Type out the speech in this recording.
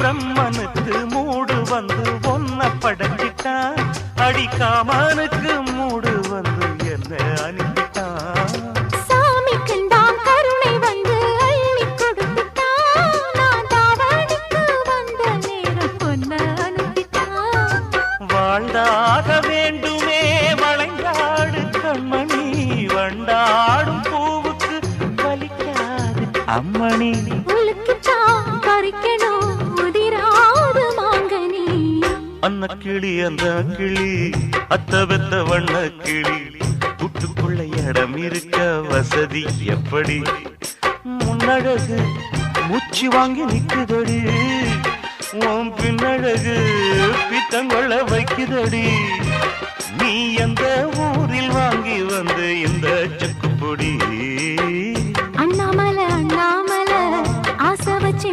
பிரம்மனுக்கு மூடு வந்து ஒன்ன படைச்சிட்டான், அடிக்காமனுக்கு மூடு வந்து என்ன அனுப்பிட்டான். சாமிக்குண்டாம் கருணை வந்து அள்ளி கொடுத்துட்டான், நான் தாவணிக்கு வந்த நேரம் பொன்ன அனுப்பிட்டான். வாழ்ந்தாக வேண்டுமே வளைந்தாடு கண்மணி, வண்டாடும் பூவுக்கு வலிக்காது அம்மணி. அன்ன கிளி அந்த கிளி அத்த வெத்த வண்ண கிளி, கூட்டுக்குள்ள இடம் இருக்க வசதி எப்படி? முன்னழகு மூச்சு வாங்கி நிக்குதடி, உன் பின்னழகு பித்தங்கொள்ள வைக்குதடி. நீ எந்த ஊரில் வாங்கி வந்து இந்த செக்குப்பொடி? அண்ணாமலை அண்ணாமலை ஆசை வச்சு